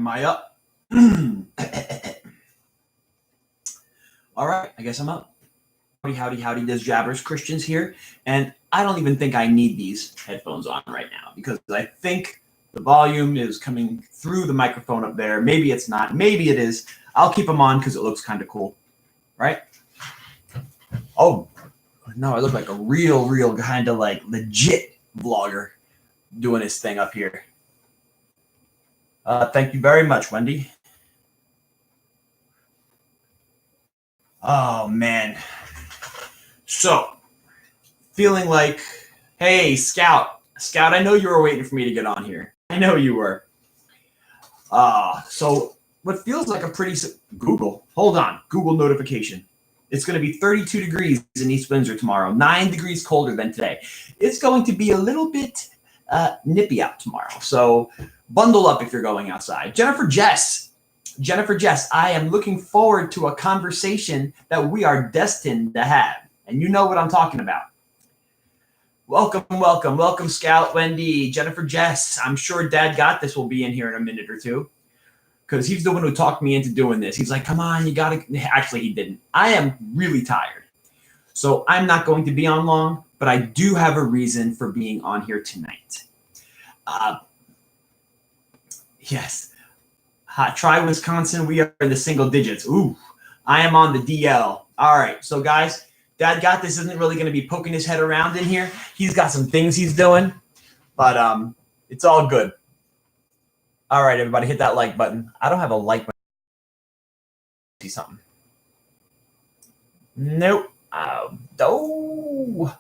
Am I up? All right, I guess I'm up. Howdy, howdy, howdy, there's Jabbers Christians here. And I don't even think I need these headphones on right now because I think the volume is coming through the microphone up there. Maybe it's not. Maybe it is. I'll keep them on because it looks kind of cool, right? Oh, no, I look like a real kind of like legit vlogger doing his thing up here. Thank you very much, Wendy. Oh, man. So, feeling like, hey, Scout, I know you were waiting for me to get on here. I know you were. So what feels like a pretty, Google notification. It's going to be 32 degrees in East Windsor tomorrow, 9 degrees colder than today. It's going to be a little bit nippy out tomorrow. So bundle up if you're going outside. Jennifer Jess, I am looking forward to a conversation that we are destined to have. And you know what I'm talking about. Welcome, Scout, Wendy, Jennifer Jess. I'm sure Dad Got This will be in here in a minute or two because he's the one who talked me into doing this. He's like, come on, you got to. Actually, he didn't. I am really tired. So I'm not going to be on long, but I do have a reason for being on here tonight. Yes. Try Wisconsin. We are in the single digits. Ooh, I am on the DL. All right. So, guys, Dad Got This isn't really going to be poking his head around in here. He's got some things he's doing, but it's all good. All right, everybody, hit that like button. I don't have a like button. See something. Nope. Oh.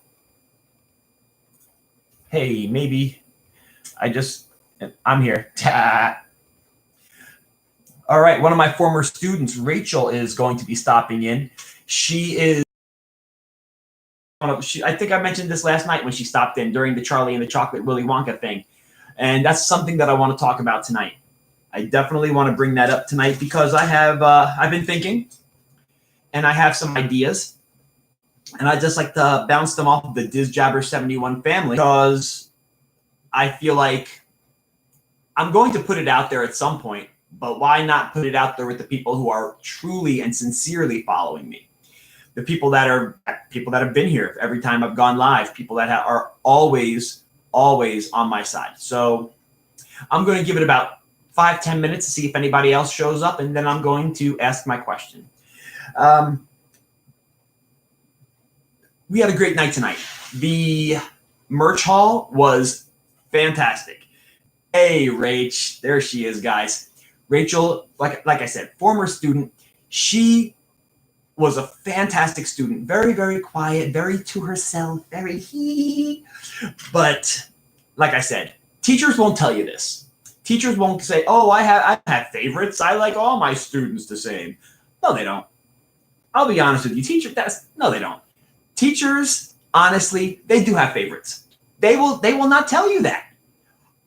Hey, maybe. I'm here. All right, one of my former students, Rachel, is going to be stopping in. She is. I think I mentioned this last night when she stopped in during the Charlie and the Chocolate Willy Wonka thing. And that's something that I want to talk about tonight. I definitely want to bring that up tonight because I've been thinking and I have some ideas. And I just like to bounce them off of the DizJabber71 family because I feel like I'm going to put it out there at some point, but why not put it out there with the people who are truly and sincerely following me? The people that have been here every time I've gone live, people that are always on my side. So I'm going to give it about 5-10 minutes to see if anybody else shows up, and then I'm going to ask my question. We had a great night tonight. The merch haul was fantastic. Hey, Rach, there she is, guys. Rachel, like I said, former student. She was a fantastic student, very, very quiet, very to herself, very hee. But like I said, teachers won't tell you this. Teachers won't say, oh, I have favorites. I like all my students the same. No, they don't. I'll be honest with you. No, they don't. Teachers, honestly, they do have favorites. They will not tell you that.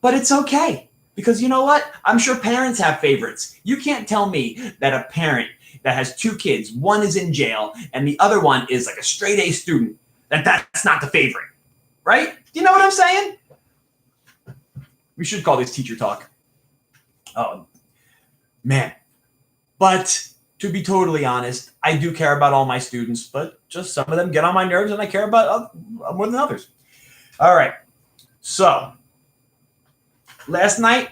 But it's okay. Because you know what? I'm sure parents have favorites. You can't tell me that a parent that has 2 kids, one is in jail, and the other one is like a straight A student, that's not the favorite, right? You know what I'm saying? We should call this teacher talk. Oh, man. But to be totally honest, I do care about all my students, but just some of them get on my nerves, and I care about more than others. All right. So, last night,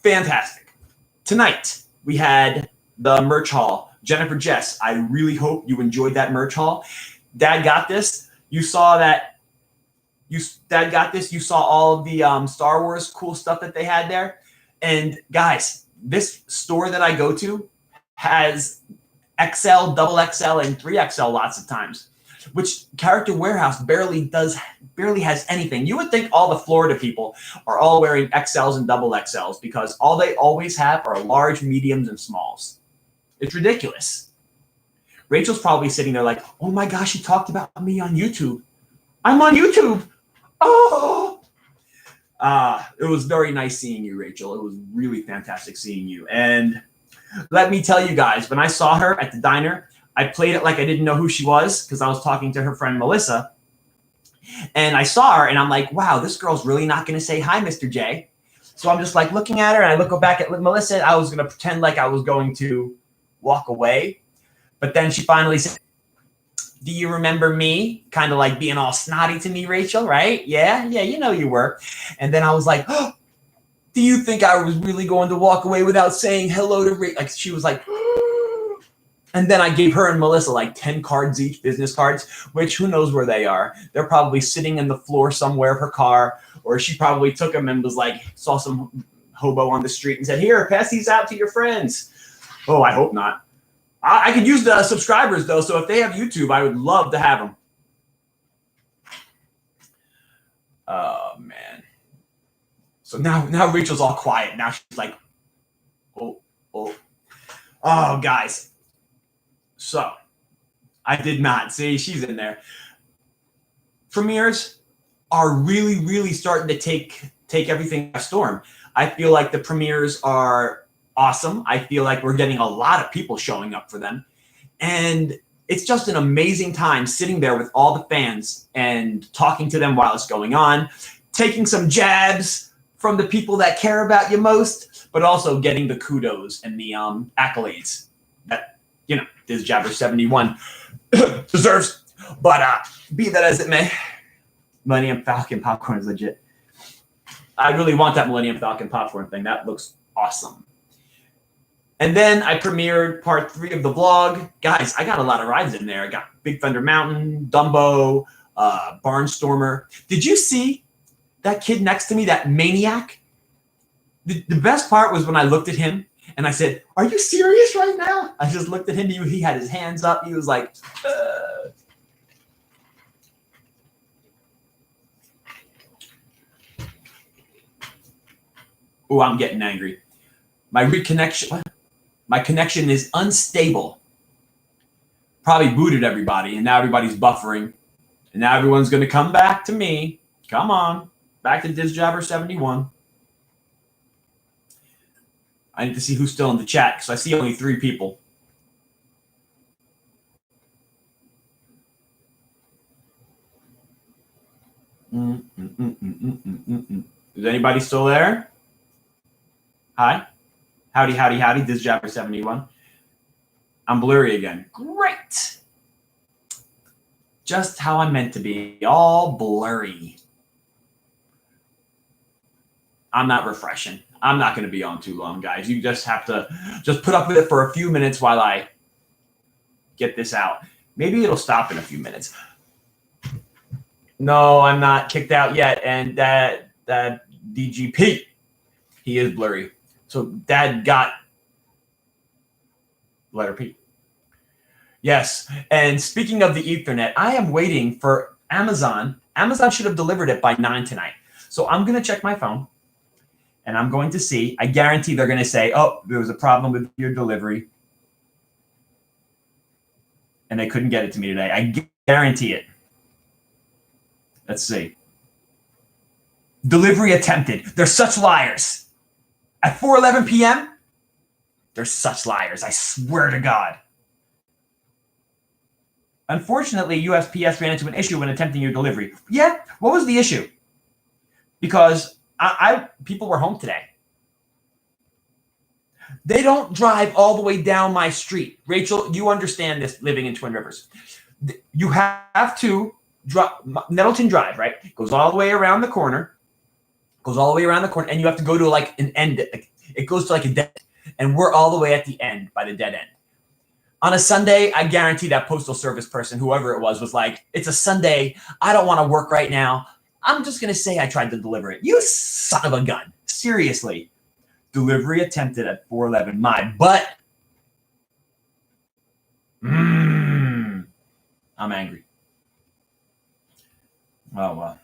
fantastic. Tonight, we had the merch haul. Jennifer Jess, I really hope you enjoyed that merch haul. Dad Got This. You saw that. Dad Got This. You saw all of the Star Wars cool stuff that they had there. And guys, this store that I go to has XL, double XL, and 3XL lots of times, which Character Warehouse barely has anything. You would think all the Florida people are all wearing XLs and double XLs because all they always have are large, mediums, and smalls. It's ridiculous. Rachel's probably sitting there like, oh my gosh, you talked about me on YouTube. I'm on YouTube. Oh. It was very nice seeing you, Rachel. It was really fantastic seeing you. And let me tell you guys, when I saw her at the diner, I played it like I didn't know who she was because I was talking to her friend Melissa. And I saw her and I'm like, wow, this girl's really not going to say hi, Mr. J. So I'm just like looking at her, and I look back at Melissa. I was going to pretend like I was going to walk away. But then she finally said, do you remember me? Kind of like being all snotty to me, Rachel, right? Yeah, you know you were. And then I was like, oh, do you think I was really going to walk away without saying hello to Rachel? Like, she was like, oh. And then I gave her and Melissa like 10 cards each, business cards, which who knows where they are. They're probably sitting in the floor somewhere of her car, or she probably took them and was like, saw some hobo on the street and said, here, pass these out to your friends. Oh, I hope not. I could use the subscribers, though, so if they have YouTube, I would love to have them. Oh, man. So now Rachel's all quiet. Now she's like, oh, guys. So I did not. See, she's in there. Premieres are really, really starting to take everything by storm. I feel like the premieres are awesome. I feel like we're getting a lot of people showing up for them. And it's just an amazing time sitting there with all the fans and talking to them while it's going on, taking some jabs from the people that care about you most, but also getting the kudos and the accolades that, this Jabber 71 deserves. But be that as it may, Millennium Falcon popcorn is legit. I really want that Millennium Falcon popcorn thing. That looks awesome. And then I premiered part 3 of the vlog. Guys, I got a lot of rides in there. I got Big Thunder Mountain, Dumbo, Barnstormer. Did you see that kid next to me, that maniac? The best part was when I looked at him and I said, are you serious right now? I just looked at him. He had his hands up. He was like, Oh, I'm getting angry. My connection is unstable. Probably booted everybody, and now everybody's buffering. And now everyone's going to come back to me. Come on. Back to DizJabber 71. I need to see who's still in the chat, because I see only 3 people. Is anybody still there? Hi. Howdy, DizJabber 71. I'm blurry again. Great. Just how I'm meant to be, all blurry. I'm not refreshing. I'm not going to be on too long, guys. You just have to just put up with it for a few minutes while I get this out. Maybe it'll stop in a few minutes. No, I'm not kicked out yet. And that DGP, he is blurry. So Dad got letter P. Yes. And speaking of the Ethernet, I am waiting for Amazon. Amazon should have delivered it by 9 tonight. So I'm going to check my phone. And I'm going to see. I guarantee they're going to say, oh, there was a problem with your delivery. And they couldn't get it to me today. I guarantee it. Let's see. Delivery attempted. They're such liars. At 4:11 p.m., they're such liars. I swear to God. Unfortunately, USPS ran into an issue when attempting your delivery. Yeah? What was the issue? Because people were home today. They don't drive all the way down my street. Rachel, you understand this living in Twin Rivers. You have to drive Nettleton Drive, right? Goes all the way around the corner. And you have to go to like an end. It goes to like a dead end. And we're all the way at the end by the dead end. On a Sunday, I guarantee that postal service person, whoever it was like, it's a Sunday. I don't want to work right now. I'm just going to say I tried to deliver it. You son of a gun. Seriously. Delivery attempted at 4:11. My butt. I'm angry. Oh, well.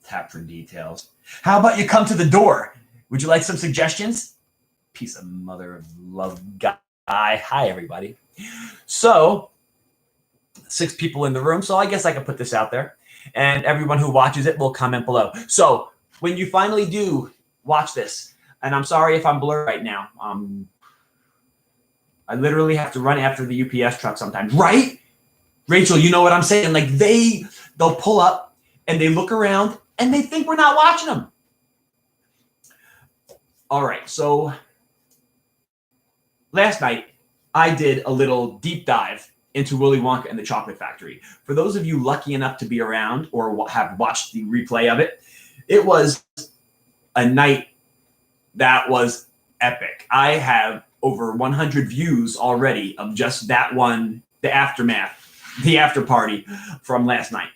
Tap for details. How about you come to the door? Would you like some suggestions? Piece of mother of love guy. Hi, everybody. So, 6 people in the room. So I guess I can put this out there. And everyone who watches it will comment below. So when you finally do watch this, and I'm sorry if I'm blurred right now. I literally have to run after the UPS truck sometimes. Right? Rachel, you know what I'm saying? Like they'll pull up and they look around and they think we're not watching them. All right, so last night I did a little deep dive into Willy Wonka and the Chocolate Factory. For those of you lucky enough to be around or have watched the replay of it, it was a night that was epic. I have over 100 views already of just that one, the aftermath, the after party from last night.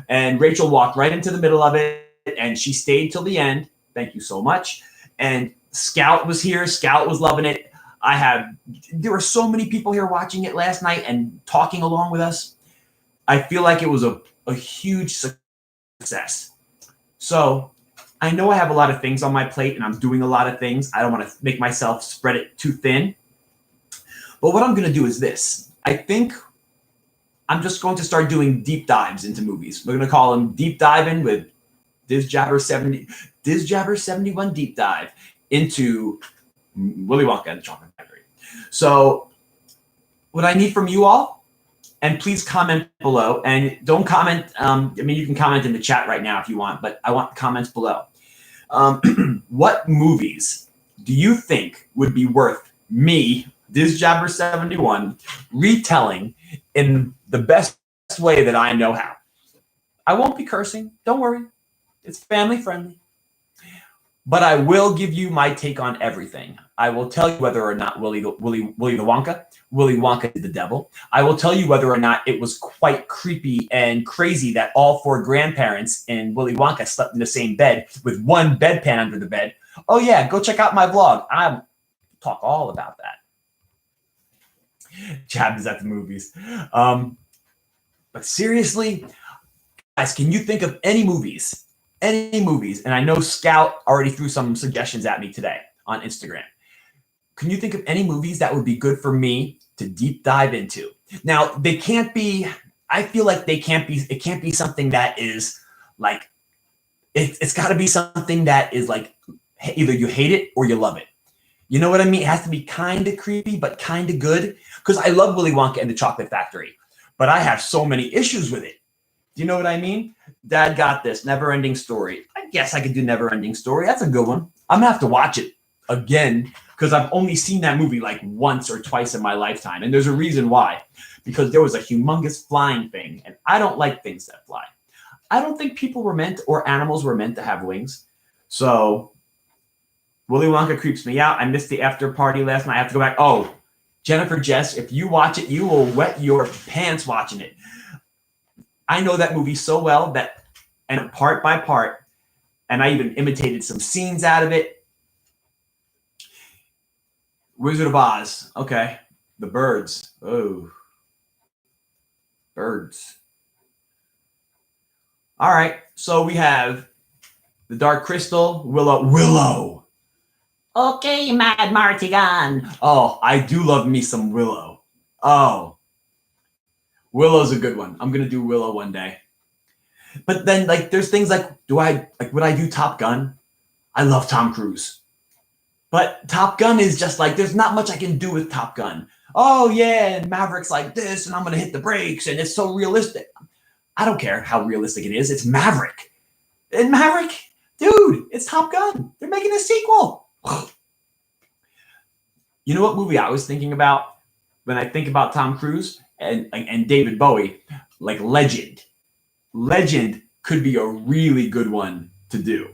And Rachel walked right into the middle of it, and she stayed till the end. Thank you so much. And Scout was here. Scout was loving it. There were so many people here watching it last night and talking along with us. I feel like it was a huge success. So I know I have a lot of things on my plate and I'm doing a lot of things. I don't want to make myself spread it too thin. But what I'm going to do is this. I think I'm just going to start doing deep dives into movies. We're going to call them Deep Diving with Diz Jabber 71 Deep Dive into Willy Wonka and the Chocolate Factory. So what I need from you all, and please comment below, and don't comment. You can comment in the chat right now if you want, but I want comments below. What movies do you think would be worth me, Diz Jabber 71, retelling in the best way that I know how? I won't be cursing. Don't worry. It's family friendly. But I will give you my take on everything. I will tell you whether or not Willy the Wonka did the devil. I will tell you whether or not it was quite creepy and crazy that all four grandparents in Willy Wonka slept in the same bed with one bedpan under the bed. Oh yeah, go check out my vlog. I talk all about that. Chad is at the movies. But seriously, guys, can you think of any movies? And I know Scout already threw some suggestions at me today on Instagram. Can you think of any movies that would be good for me to deep dive into? Now, they can't be, I feel like it can't be something that is like, it's got to be something that is like, either you hate it or you love it. You know what I mean? It has to be kind of creepy, but kind of good. Because I love Willy Wonka and the Chocolate Factory, but I have so many issues with it. Do you know what I mean? Dad got this, Never Ending Story. I guess I could do Never Ending Story. That's a good one. I'm gonna have to watch it again because I've only seen that movie like once or twice in my lifetime. And there's a reason why. Because there was a humongous flying thing, and I don't like things that fly. I don't think people were meant or animals were meant to have wings. So Willy Wonka creeps me out. I missed the after party last night. I have to go back. Oh, Jennifer Jess, if you watch it, you will wet your pants watching it. I know that movie so well and part by part, and I even imitated some scenes out of it. Wizard of Oz. Okay. The birds. Oh. Birds. All right. So we have The Dark Crystal, Willow. Okay, Mad Martigan. Oh, I do love me some Willow. Oh. Willow's a good one. I'm going to do Willow one day. But then, like, there's things like, would I do Top Gun? I love Tom Cruise. But Top Gun is just like, there's not much I can do with Top Gun. Oh, yeah, and Maverick's like this, and I'm going to hit the brakes, and it's so realistic. I don't care how realistic it is. It's Maverick. And Maverick, dude, it's Top Gun. They're making a sequel. You know what movie I was thinking about when I think about Tom Cruise and David Bowie? Like Legend. Legend could be a really good one to do.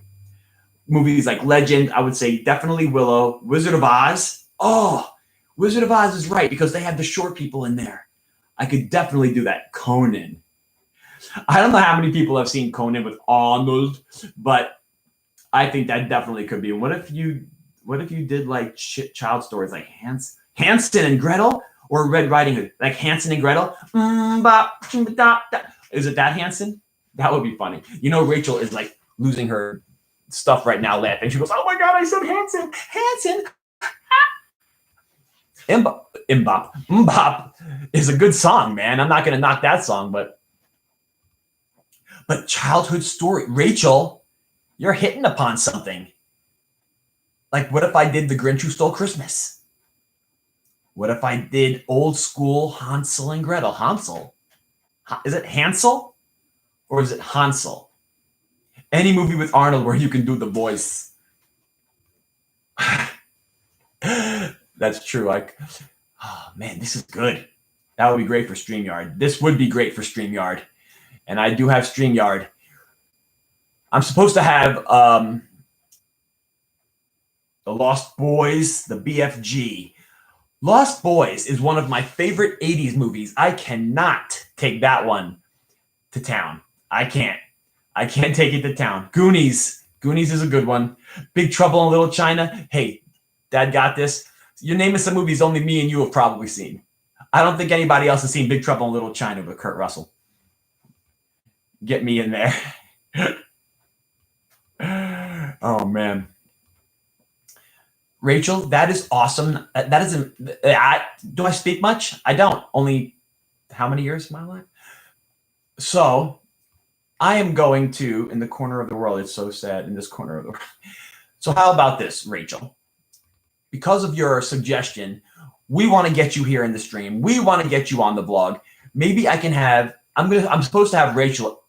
Movies like Legend, I would say definitely Willow. Wizard of Oz. Oh, Wizard of Oz is right because they have the short people in there. I could definitely do that. Conan. I don't know how many people have seen Conan with Arnold, but I think that definitely could be. What if you did like child stories like Hansel and Gretel or Red Riding Hood, like Hansel and Gretel? Is it that Hanson? That would be funny. You know, Rachel is like losing her stuff right now laughing. She goes, "Oh my God, I said Hanson. Hanson." Mbop is a good song, man. I'm not going to knock that song, but childhood story. Rachel, you're hitting upon something. Like, what if I did The Grinch Who Stole Christmas? What if I did old school Hansel and Gretel? Hansel? Is it Hansel or is it Hansel? Any movie with Arnold where you can do the voice. That's true. Oh man, this is good. That would be great for StreamYard. This would be great for StreamYard. And I do have StreamYard. I'm supposed to have The Lost Boys, the BFG. Lost Boys is one of my favorite 80s movies. I cannot take that one to town. I can't take it to town. Goonies. Goonies is a good one. Big Trouble in Little China. Hey, Dad got this. You're naming some movies only me and you have probably seen. I don't think anybody else has seen Big Trouble in Little China but Kurt Russell. Get me in there. Oh, man. Rachel, that is awesome. That isn't. Do I speak much? I don't. Only how many years of my life? So I am going to, in the corner of the world, it's so sad, in this corner of the world. So how about this, Rachel? Because of your suggestion, we want to get you here in the stream. We want to get you on the vlog. Maybe I can have, I'm supposed to have Rachel.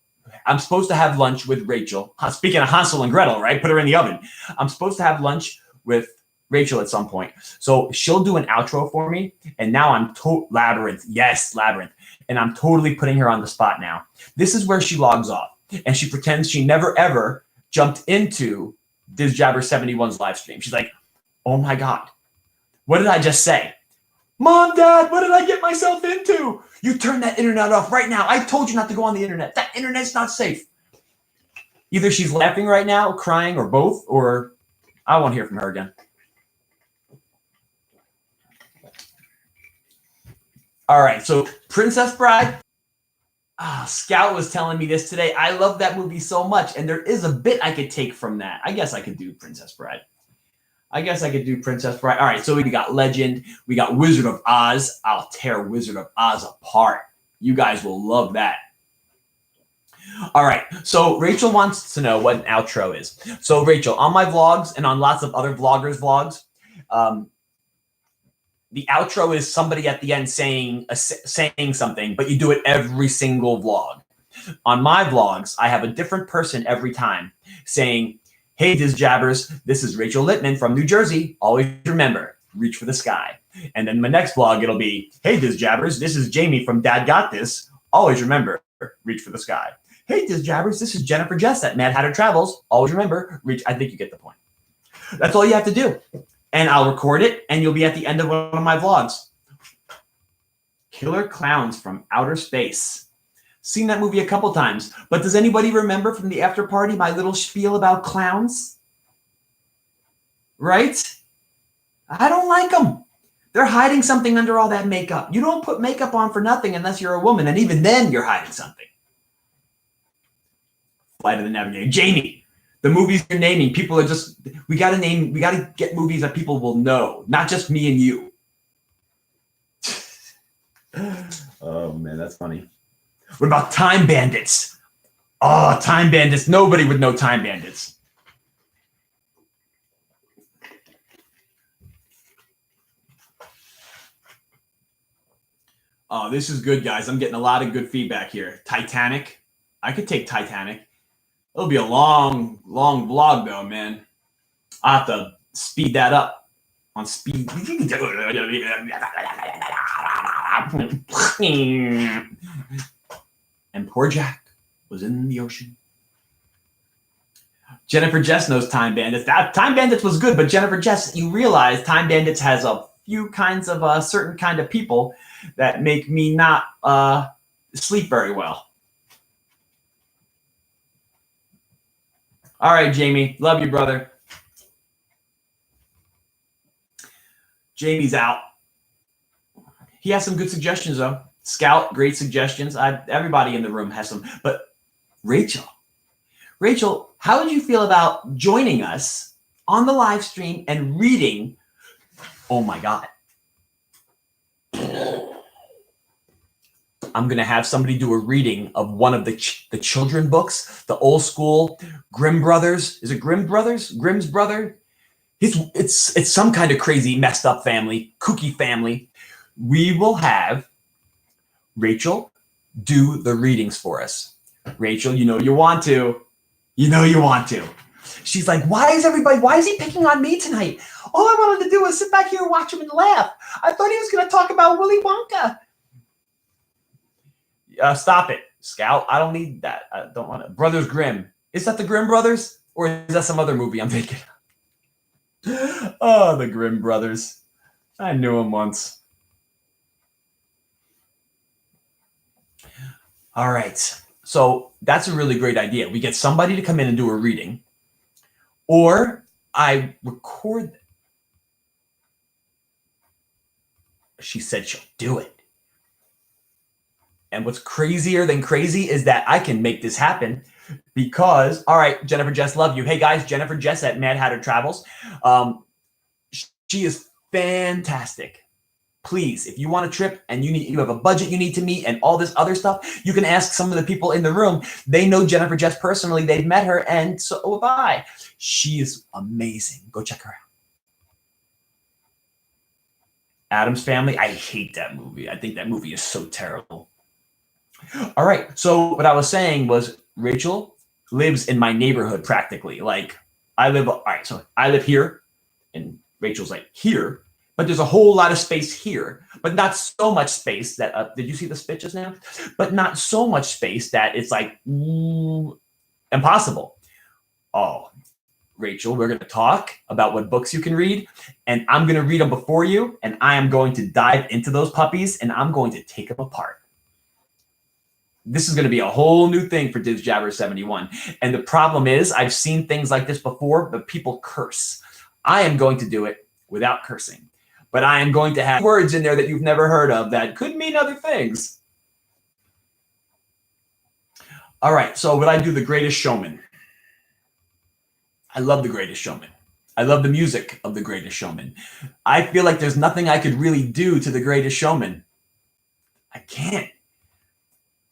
I'm supposed to have lunch with Rachel. Speaking of Hansel and Gretel, right? Put her in the oven. I'm supposed to have lunch with Rachel at some point. So she'll do an outro for me. And now I'm Labyrinth. Yes, Labyrinth. And I'm totally putting her on the spot now. This is where she logs off. And she pretends she never, ever jumped into DizJabber71's live stream. She's like, oh my God, what did I just say? Mom, Dad, what did I get myself into? You turn that internet off right now. I told you not to go on the internet. That internet's not safe. Either she's laughing right now, crying, or both, or I won't hear from her again. All right, so Princess Bride. Scout was telling me this today. I love that movie so much, and there is a bit I could take from that. I guess I could do Princess Bride. All right, so we got Legend. We got Wizard of Oz. I'll tear Wizard of Oz apart. You guys will love that. All right, so Rachel wants to know what an outro is. So Rachel, on my vlogs and on lots of other vloggers' vlogs, the outro is somebody at the end saying something, but you do it every single vlog. On my vlogs, I have a different person every time saying, hey, DizJabbers, this is Rachel Littman from New Jersey. Always remember, reach for the sky. And then my next vlog, it'll be, hey, DizJabbers, this is Jamie from Dad Got This. Always remember, reach for the sky. Hey, DizJabbers, this is Jennifer Jess at Mad Hatter Travels. Always remember, reach. I think you get the point. That's all you have to do. And I'll record it, and you'll be at the end of one of my vlogs. Killer Clowns from Outer Space. Seen that movie a couple times, but does anybody remember from the after party my little spiel about clowns? Right? I don't like them. They're hiding something under all that makeup. You don't put makeup on for nothing unless you're a woman, and even then you're hiding something. Flight of the Navigator. Jamie, the movies you're naming, people are just, we got to get movies that people will know, not just me and you. Oh, man, that's funny. What about Time Bandits? Oh, Time Bandits. Nobody would know Time Bandits. Oh, this is good, guys. I'm getting a lot of good feedback here. Titanic. I could take Titanic. It'll be a long, long vlog, though, man. I'll have to speed that up on speed. And poor Jack was in the ocean. Jennifer Jess knows Time Bandits. Time Bandits was good, but Jennifer Jess, you realize Time Bandits has a few kinds of certain kind of people that make me not sleep very well. All right, Jamie. Love you, brother. Jamie's out. He has some good suggestions, though. Scout, great suggestions. Everybody in the room has some. But Rachel, how would you feel about joining us on the live stream and reading? Oh, my God. I'm going to have somebody do a reading of one of the children books, the old school Grimm Brothers. Is it Grimm Brothers? Grimm's brother? It's some kind of crazy, messed up family, kooky family. We will have Rachel do the readings for us. Rachel, you know you want to. She's like, why is he picking on me tonight? All I wanted to do was sit back here and watch him and laugh. I thought he was going to talk about Willy Wonka. Stop it, Scout. I don't need that. I don't want it. Brothers Grimm. Is that the Grimm brothers? Or is that some other movie I'm thinking? Oh, the Grimm brothers. I knew him once. All right. So that's a really great idea. We get somebody to come in and do a reading, or I record. She said she'll do it. And what's crazier than crazy is that I can make this happen because, all right, Jennifer Jess, love you. Hey guys, Jennifer Jess at Mad Hatter Travels. She is fantastic. Please, if you want a trip and you have a budget you need to meet and all this other stuff, you can ask some of the people in the room. They know Jennifer Jess personally. They've met her, and so have I. She is amazing. Go check her out. Addams Family. I hate that movie. I think that movie is so terrible. All right. So what I was saying was Rachel lives in my neighborhood practically. Like I live here, and Rachel's like here. But there's a whole lot of space here, but not so much space that, did you see the spit just now? But not so much space that it's like impossible. Oh, Rachel, we're going to talk about what books you can read, and I'm going to read them before you, and I am going to dive into those puppies, and I'm going to take them apart. This is going to be a whole new thing for Diz Jabber 71. And the problem is I've seen things like this before, but people curse. I am going to do it without cursing. But I am going to have words in there that you've never heard of that could mean other things. All right, so would I do The Greatest Showman? I love The Greatest Showman. I love the music of The Greatest Showman. I feel like there's nothing I could really do to The Greatest Showman. I can't.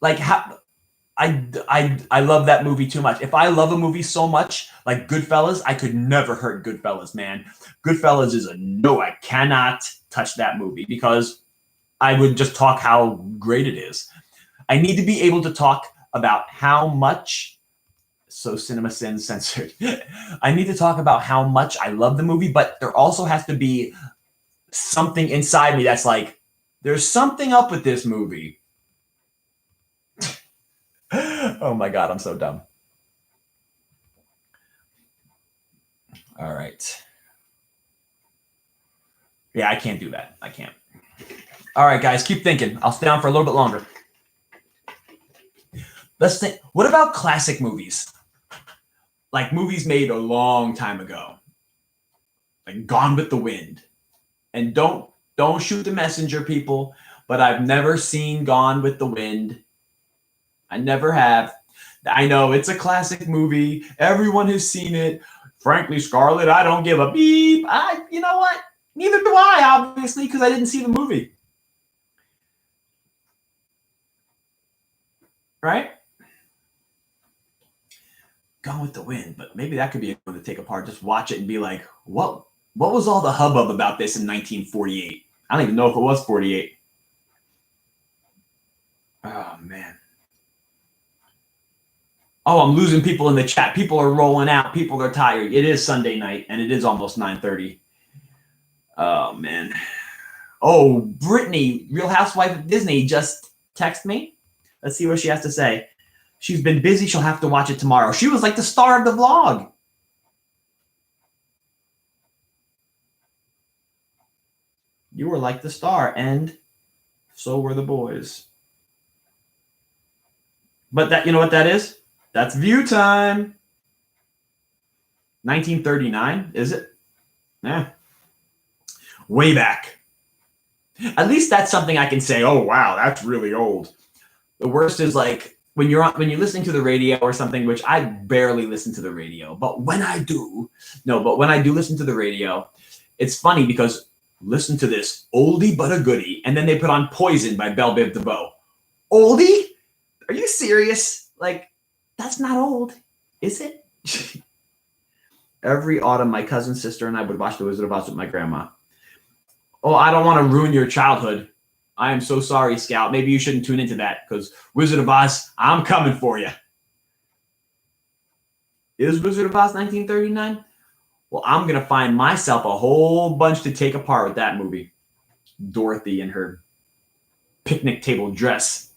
Like, how... I love that movie too much. If I love a movie so much, like Goodfellas, I could never hurt Goodfellas, man. Goodfellas is a no. I cannot touch that movie because I would just talk how great it is. I need to be able to talk about how much, so Cinema Sins censored. I need to talk about how much I love the movie, but there also has to be something inside me that's like, there's something up with this movie. Oh my God, I'm so dumb. All right. Yeah, I can't do that. I can't. All right, guys, keep thinking. I'll stay on for a little bit longer. Let's think. What about classic movies? Like movies made a long time ago. Like Gone with the Wind. And don't shoot the messenger, people, but I've never seen Gone with the Wind. I never have. I know it's a classic movie. Everyone has seen it. Frankly, Scarlett, I don't give a beep. You know what? Neither do I, obviously, because I didn't see the movie. Right? Gone with the Wind, but maybe that could be a one to take apart. Just watch it and be like, what was all the hubbub about this in 1948? I don't even know if it was 48. Oh, man. Oh, I'm losing people in the chat. People are rolling out. People are tired. It is Sunday night, and it is almost 9:30. Oh, man. Oh, Brittany, Real Housewife of Disney, just text me. Let's see what she has to say. She's been busy. She'll have to watch it tomorrow. She was like the star of the vlog. You were like the star, and so were the boys. But that, you know what that is? That's view time. 1939, is it? Yeah. Way back. At least that's something I can say, oh, wow, that's really old. The worst is like when you're listening to the radio or something, which I barely listen to the radio. But when I do listen to the radio, it's funny because listen to this oldie but a goodie. And then they put on Poison by Belle Biv DeVoe. Oldie? Are you serious? Like, that's not old, is it? Every autumn, my cousin, sister, and I would watch The Wizard of Oz with my grandma. Oh, I don't want to ruin your childhood. I am so sorry, Scout. Maybe you shouldn't tune into that because Wizard of Oz, I'm coming for you. Is Wizard of Oz 1939? Well, I'm going to find myself a whole bunch to take apart with that movie. Dorothy and her picnic table dress.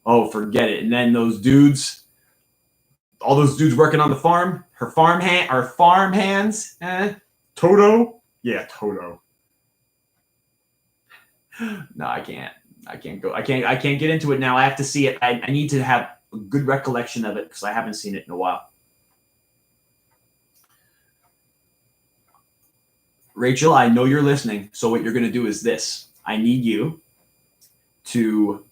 Oh, forget it. And then those dudes, all those dudes working on the farm, her farm hands. Toto? Yeah, Toto. No, I can't. I can't go. I can't get into it now. I have to see it. I need to have a good recollection of it because I haven't seen it in a while. Rachel, I know you're listening. So what you're going to do is this. I need you to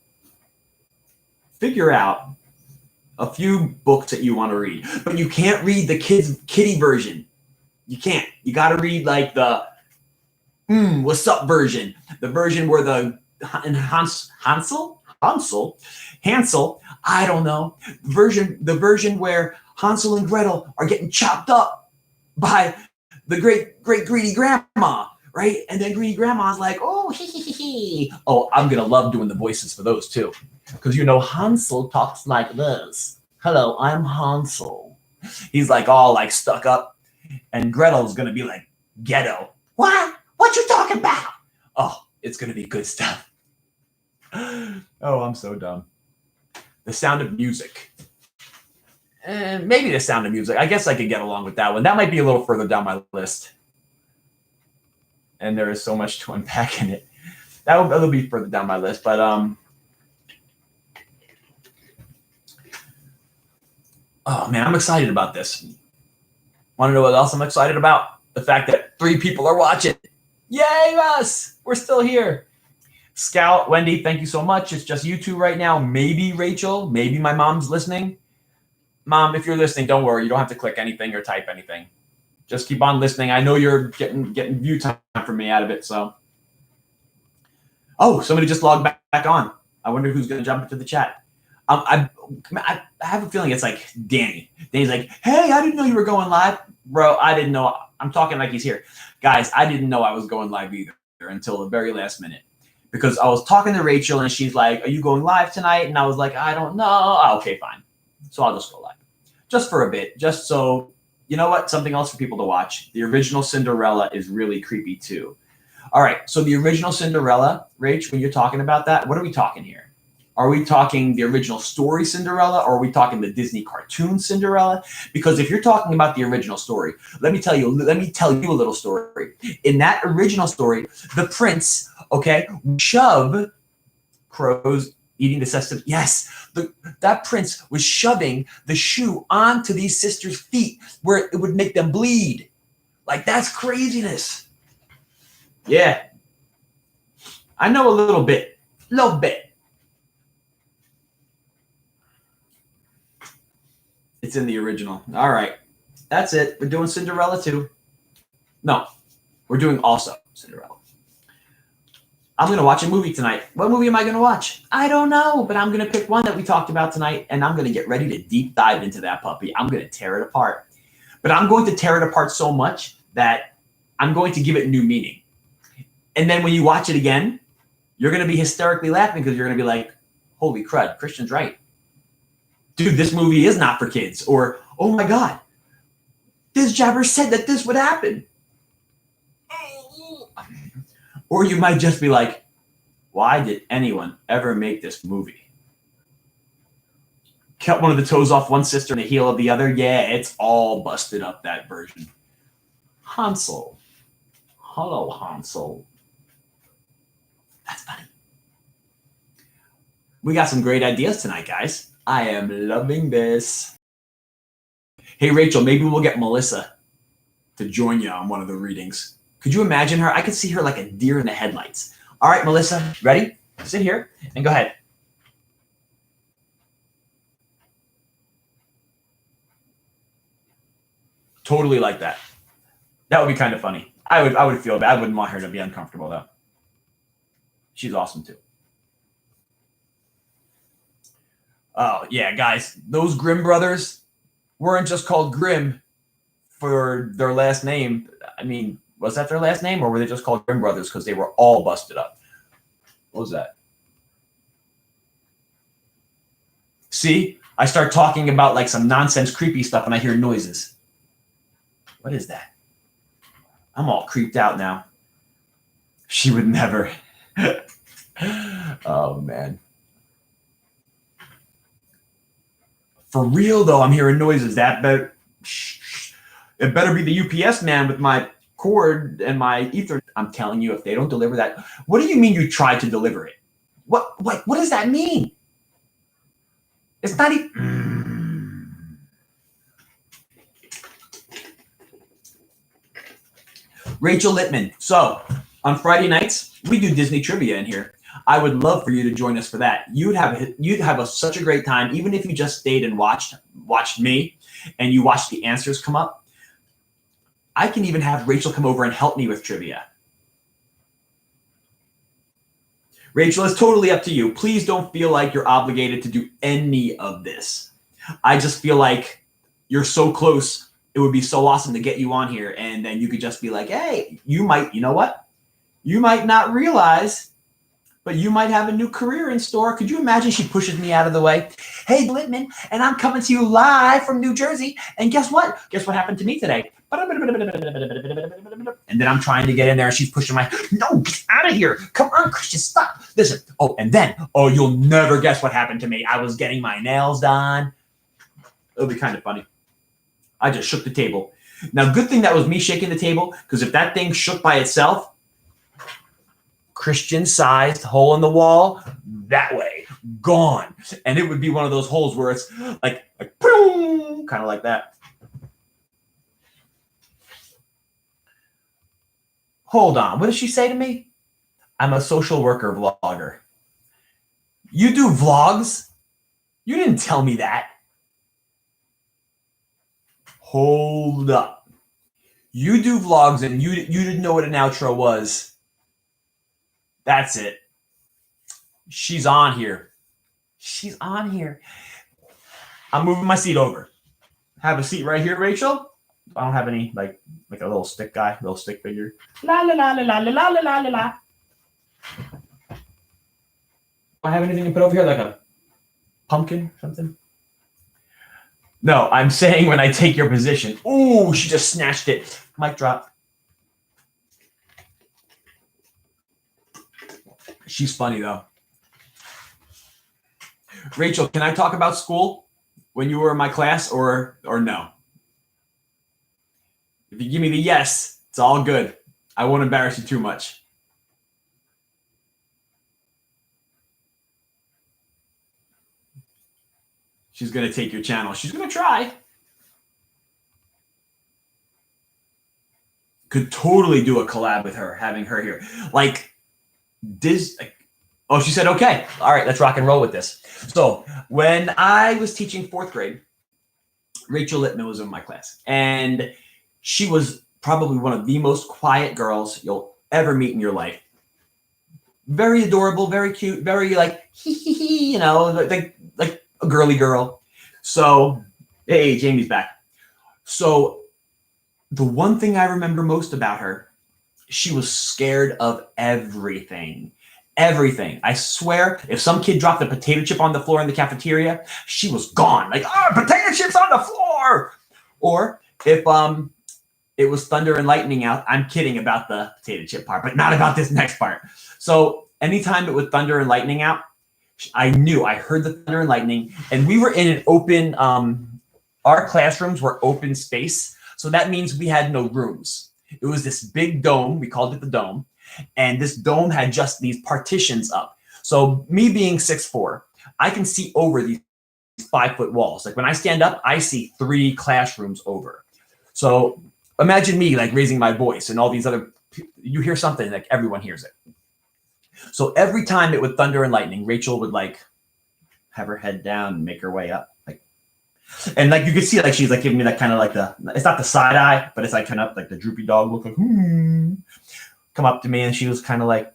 figure out a few books that you want to read, but you can't read the kiddie version. You can't. You got to read like the what's up version, the version where the Hansel, I don't know, the version where Hansel and Gretel are getting chopped up by the great greedy grandma, right? And then greedy grandma's like, oh, hee. Oh, I'm gonna love doing the voices for those too, because Hansel talks like this. Hello, I'm Hansel. He's like all like stuck up, and Gretel's gonna be like ghetto. What you talking about? Oh, it's gonna be good stuff. Oh, I'm so dumb. The Sound of Music. Maybe The Sound of Music. I guess I could get along with that one. That might be a little further down my list. And there is so much to unpack in it. That'll be further down my list. But oh man, I'm excited about this. Want to know what else I'm excited about? The fact that 3 people are watching. Yay, us! We're still here. Scout, Wendy, thank you so much. It's just you two right now. Maybe Rachel. Maybe my mom's listening. Mom, if you're listening, don't worry. You don't have to click anything or type anything. Just keep on listening. I know you're getting view time from me out of it. So, oh, somebody just logged back on. I wonder who's going to jump into the chat. I have a feeling it's like Danny. Danny's like, hey, I didn't know you were going live. Bro, I didn't know. I'm talking like he's here. Guys, I didn't know I was going live either until the very last minute. Because I was talking to Rachel and she's like, are you going live tonight? And I was like, I don't know. Oh, okay, fine. So I'll just go live. Just for a bit. Just so, you know what? Something else for people to watch. The original Cinderella is really creepy too. All right. So the original Cinderella, Rach, when you're talking about that, what are we talking here? Are we talking the original story Cinderella, or are we talking the Disney cartoon Cinderella? Because if you're talking about the original story, let me tell you a little story. In that original story, the prince, okay, shove crows eating the sesame. Yes, that prince was shoving the shoe onto these sisters' feet where it would make them bleed. Like, that's craziness. Yeah. I know a little bit. It's in the original. All right. That's it. We're doing Cinderella too. No, we're doing also Cinderella. I'm going to watch a movie tonight. What movie am I going to watch? I don't know, but I'm going to pick one that we talked about tonight, and I'm going to get ready to deep dive into that puppy. I'm going to tear it apart. But I'm going to tear it apart so much that I'm going to give it new meaning. And then when you watch it again, you're going to be hysterically laughing because you're going to be like, holy crud, Christian's right. Dude, this movie is not for kids. Or, oh my God, this jabber said that this would happen. Or you might just be like, why did anyone ever make this movie? Cut one of the toes off one sister and the heel of the other. Yeah, it's all busted up, that version. Hansel. Hello, Hansel. That's funny. We got some great ideas tonight, guys. I am loving this. Hey, Rachel, maybe we'll get Melissa to join you on one of the readings. Could you imagine her? I could see her like a deer in the headlights. All right, Melissa, ready? Sit here and go ahead. Totally like that. That would be kind of funny. I would feel bad. I wouldn't want her to be uncomfortable though. She's awesome too. Oh yeah, guys, those Grimm brothers weren't just called Grimm for their last name. I mean, was that their last name, or were they just called Grimm brothers because they were all busted up? What was that? See, I start talking about like some nonsense, creepy stuff, and I hear noises. What is that? I'm all creeped out now. She would never. Oh, man. For real, though, I'm hearing noises. It better be the UPS man with my cord and my ether. I'm telling you, if they don't deliver that. What do you mean you tried to deliver it? What does that mean? It's not even. Rachel Littman. So on Friday nights, we do Disney trivia in here. I would love for you to join us for that. You'd have such a great time, even if you just stayed and watched me, and you watched the answers come up. I can even have Rachel come over and help me with trivia. Rachel, it's totally up to you. Please don't feel like you're obligated to do any of this. I just feel like you're so close. It would be so awesome to get you on here, and then you could just be like, hey, you know what? You might not realize, but you might have a new career in store. Could you imagine she pushes me out of the way? Hey, Littman, and I'm coming to you live from New Jersey. And guess what? Guess what happened to me today? And then I'm trying to get in there, and she's pushing no, get out of here. Come on, Christian, stop. Listen. Oh, and then, you'll never guess what happened to me. I was getting my nails done. It'll be kind of funny. I just shook the table. Now, good thing that was me shaking the table, because if that thing shook by itself, Christian-sized hole in the wall, that way, gone. And it would be one of those holes where it's like boom, kind of like that. Hold on. What did she say to me? I'm a social worker vlogger. You do vlogs? You didn't tell me that. Hold up. You do vlogs and you didn't know what an outro was. That's it. She's on here. She's on here. I'm moving my seat over. Have a seat right here, Rachel. I don't have any like a little stick figure. La la la la la la la la la la. Do I have anything to put over here, like a pumpkin or something? No, I'm saying when I take your position. Ooh, she just snatched it. Mic drop. She's funny though. Rachel, can I talk about school when you were in my class or no? If you give me the yes, it's all good. I won't embarrass you too much. She's going to take your channel. She's going to try. Could totally do a collab with her, having her here. Like, she said, okay. All right, let's rock and roll with this. So when I was teaching 4th grade, Rachel Littman was in my class. And she was probably one of the most quiet girls you'll ever meet in your life. Very adorable, very cute, very like, you know, like a girly girl. So, hey, Jamie's back. So the one thing I remember most about her, she was scared of everything. Everything. I swear, if some kid dropped a potato chip on the floor in the cafeteria, she was gone. Like, potato chips on the floor. Or if it was thunder and lightning out, I'm kidding about the potato chip part, but not about this next part. So anytime it would thunder and lightning out, I heard the thunder and lightning, and we were in an open, our classrooms were open space. So that means we had no rooms. It was this big dome. We called it the dome. And this dome had just these partitions up. So me being 6'4", I can see over these 5-foot walls. Like when I stand up, I see 3 classrooms over. So imagine me like raising my voice and all these other, you hear something, like everyone hears it. So every time it would thunder and lightning, Rachel would like have her head down and make her way up. And like you could see, like she's like giving me that kind of like it's not the side eye, but it's like kind of like the droopy dog look, like come up to me, and she was kind of like.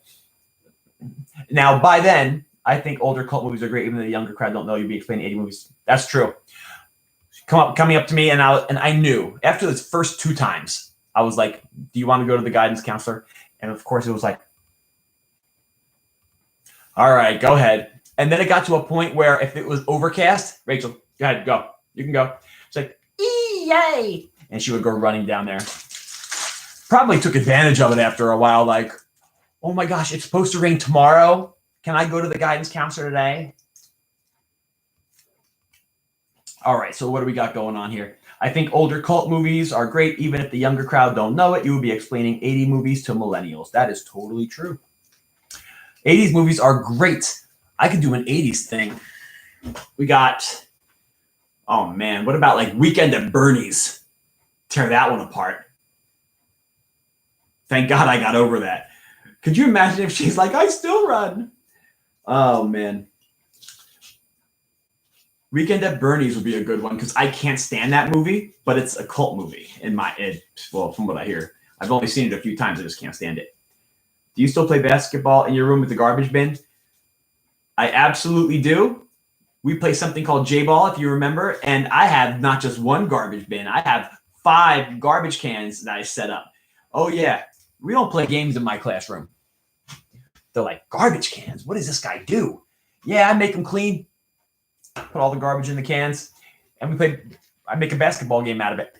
Now by then, I think older cult movies are great, even though the younger crowd don't know you'd be explaining 80 movies. That's true. Coming up to me, and I knew after the first 2 times, I was like, "Do you want to go to the guidance counselor?" And of course, it was like, "All right, go ahead." And then it got to a point where if it was overcast, Rachel, go ahead, go. You can go. It's like, yay. and she would go running down there. Probably took advantage of it after a while, like, oh my gosh, it's supposed to rain tomorrow. Can I go to the guidance counselor today? All right, so what do we got going on here? I think older cult movies are great, even if the younger crowd don't know it. You would be explaining 80 movies to millennials. That is totally true. 80s movies are great. I could do an 80s thing. We got, oh man, what about like Weekend at Bernie's? Tear that one apart. Thank God I got over that. Could you imagine if she's like, I still run? Oh man. Weekend at Bernie's would be a good one because I can't stand that movie, but it's a cult movie well, from what I hear. I've only seen it a few times. I just can't stand it. Do you still play basketball in your room with the garbage bin? I absolutely do. We play something called J-Ball, if you remember, and I have not just one garbage bin. I have 5 garbage cans that I set up. Oh, yeah. We don't play games in my classroom. They're like, garbage cans? What does this guy do? Yeah, I make them clean. Put all the garbage in the cans, and I make a basketball game out of it.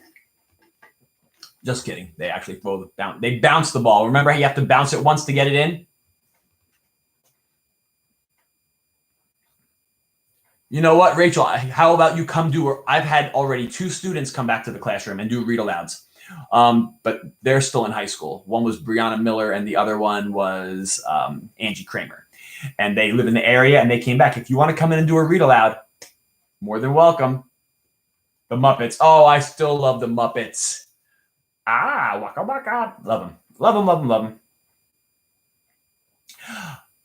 Just kidding. They actually they bounce the ball. Remember how you have to bounce it once to get it in? You know what, Rachel, how about you come I've had already 2 students come back to the classroom and do read-alouds. But they're still in high school. One was Brianna Miller, and the other one was Angie Kramer. And they live in the area, and they came back. If you want to come in and do a read-aloud, more than welcome. The Muppets. Oh, I still love the Muppets. Waka waka. Love them. Love them, love them, love them.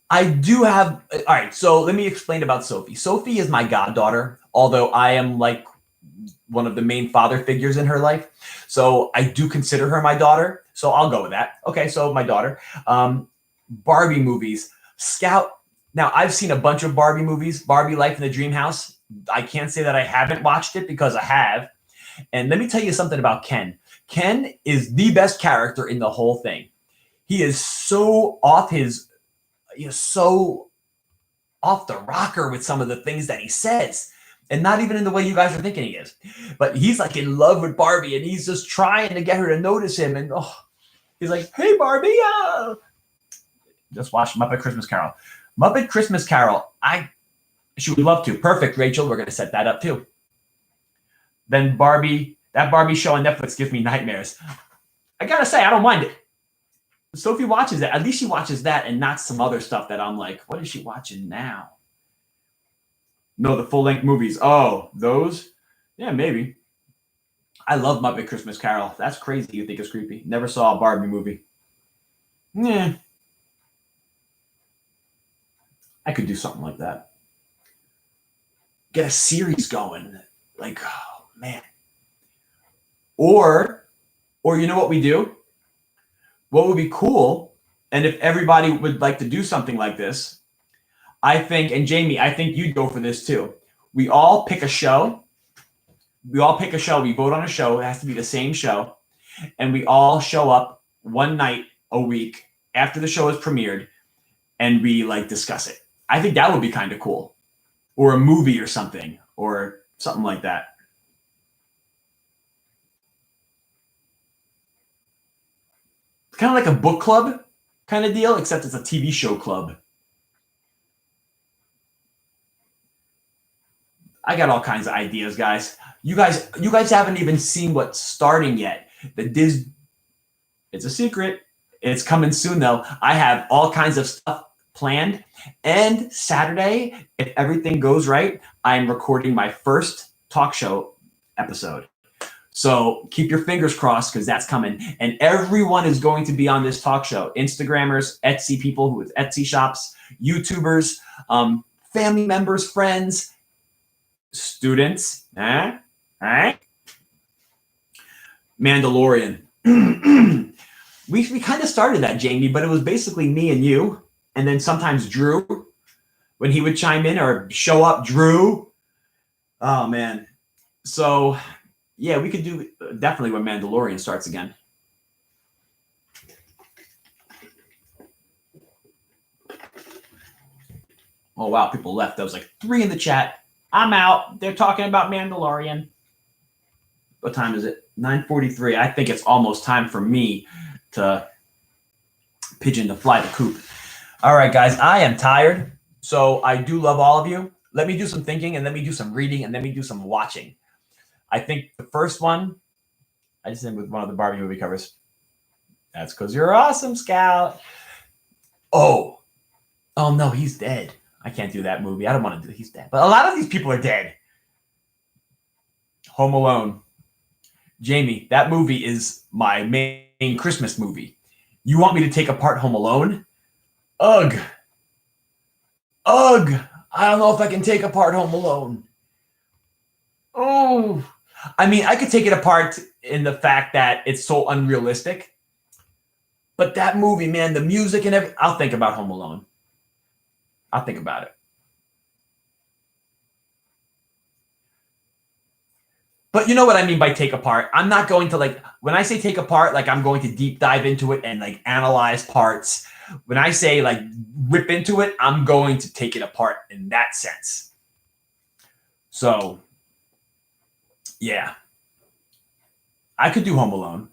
I do have... All right, so let me explain about Sophie. Sophie is my goddaughter, although I am like one of the main father figures in her life. So I do consider her my daughter. So I'll go with that. Okay, so my daughter. Barbie movies. Scout. Now, I've seen a bunch of Barbie movies. Barbie Life in the Dream House. I can't say that I haven't watched it because I have. And let me tell you something about Ken. Ken is the best character in the whole thing. He is so off the rocker with some of the things that he says. And not even in the way you guys are thinking he is. But he's like in love with Barbie, and he's just trying to get her to notice him. And he's like, hey, Barbie. Just watch Muppet Christmas Carol. Muppet Christmas Carol. She would love to. Perfect, Rachel. We're going to set that up too. Then that Barbie show on Netflix gives me nightmares. I got to say, I don't mind it. Sophie watches it. At least she watches that and not some other stuff that I'm like, what is she watching now? No, the full-length movies. Oh, those? Yeah, maybe. I love Muppet Christmas Carol. That's crazy. You think it's creepy. Never saw a Barbie movie. Yeah. I could do something like that. Get a series going. Like, oh, man. Or you know what we do? What would be cool, and if everybody would like to do something like this, I think, and Jamie, I think you'd go for this too. We all pick a show. We vote on a show. It has to be the same show. And we all show up one night a week after the show is premiered, and we like discuss it. I think that would be kind of cool. Or a movie or something like that. Kind of like a book club kind of deal, except it's a TV show club. I got all kinds of ideas, guys. You guys haven't even seen what's starting yet. It's a secret. It's coming soon, though. I have all kinds of stuff planned. And Saturday, if everything goes right, I'm recording my first talk show episode. So keep your fingers crossed because that's coming. And everyone is going to be on this talk show. Instagrammers, Etsy people with Etsy shops, YouTubers, family members, friends, students. Mandalorian. We kind of started that, Jamie, but it was basically me and you. And then sometimes Drew, when he would chime in or show up, Drew. Oh, man. So... yeah, we could do definitely when Mandalorian starts again. Oh, wow, people left. That was like 3 in the chat. I'm out. They're talking about Mandalorian. What time is it? 9:43. I think it's almost time for me to pigeon to fly the coop. All right, guys, I am tired. So I do love all of you. Let me do some thinking, and let me do some reading, and let me do some watching. I think the first one, I just ended with one of the Barbie movie covers. That's because you're awesome, Scout. Oh no, he's dead. I can't do that movie. I don't want to do it. He's dead. But a lot of these people are dead. Home Alone. Jamie, that movie is my main Christmas movie. You want me to take apart Home Alone? Ugh. Ugh. I don't know if I can take apart Home Alone. Oh. I mean, I could take it apart in the fact that it's so unrealistic. But that movie, man, the music and everything, I'll think about Home Alone. I'll think about it. But you know what I mean by take apart. I'm not going to, like, when I say take apart, like I'm going to deep dive into it and like analyze parts. When I say like rip into it, I'm going to take it apart in that sense. So, yeah. I could do Home Alone.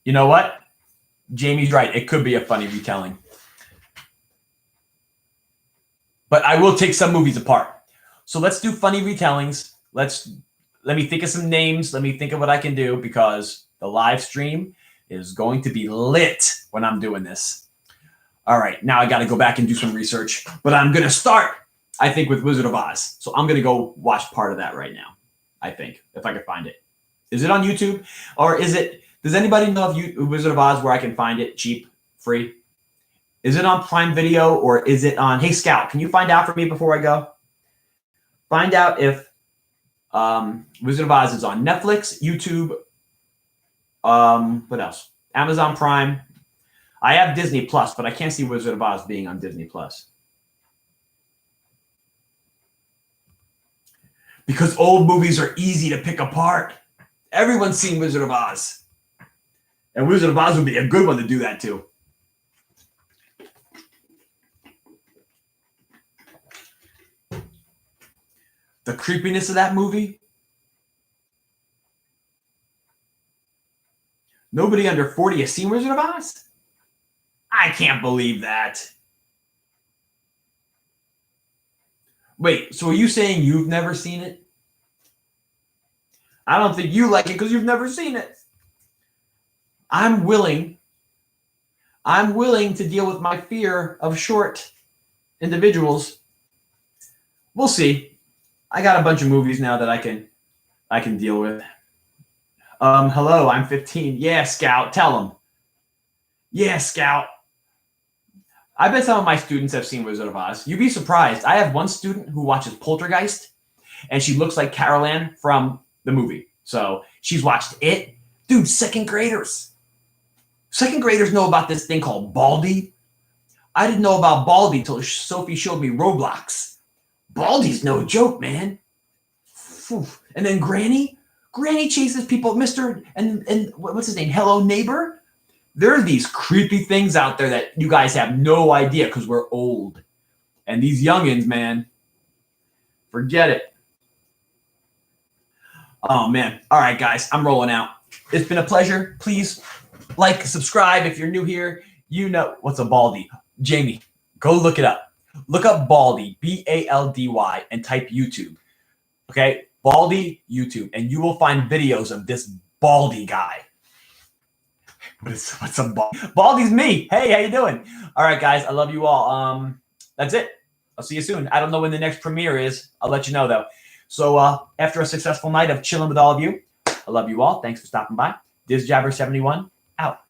You know what? Jamie's right. It could be a funny retelling. But I will take some movies apart. So let's do funny retellings. Let me think of some names. Let me think of what I can do, because the live stream is going to be lit when I'm doing this. All right, now I got to go back and do some research, but I'm going to start, I think, with Wizard of Oz. So I'm going to go watch part of that right now, I think, if I can find it. Is it on YouTube? Or is it, does anybody know if Wizard of Oz where I can find it cheap, free? Is it on Prime Video, or is it on, hey, Scout, can you find out for me before I go? Find out if Wizard of Oz is on Netflix, YouTube, what else? Amazon Prime. I have Disney Plus, but I can't see Wizard of Oz being on Disney Plus. Because old movies are easy to pick apart. Everyone's seen Wizard of Oz. And Wizard of Oz would be a good one to do that too. The creepiness of that movie. Nobody under 40 has seen Wizard of Oz? I can't believe that. Wait, so are you saying you've never seen it? I don't think you like it because you've never seen it. I'm willing to deal with my fear of short individuals. We'll see. I got a bunch of movies now that I can deal with. Hello, I'm 15. Yeah, Scout, tell them. Yeah, Scout. I bet some of my students have seen Wizard of Oz. You'd be surprised. I have one student who watches Poltergeist, and she looks like Carol Ann from the movie. So she's watched it. Dude, second graders. Second graders know about this thing called Baldy. I didn't know about Baldy until Sophie showed me Roblox. Baldy's no joke, man. And then Granny chases people, Mr. and what's his name? Hello Neighbor. There are these creepy things out there that you guys have no idea because we're old. And these youngins, man, forget it. Oh, man. All right, guys, I'm rolling out. It's been a pleasure. Please like, subscribe if you're new here. You know what's a Baldy. Jamie, go look it up. Look up Baldy, Baldy, and type YouTube. Okay? Baldy, YouTube. And you will find videos of this Baldy guy. What's a Baldy? Baldy's me. Hey, how you doing? All right, guys. I love you all. That's it. I'll see you soon. I don't know when the next premiere is. I'll let you know, though. So after a successful night of chilling with all of you, I love you all. Thanks for stopping by. DizJabber71, out.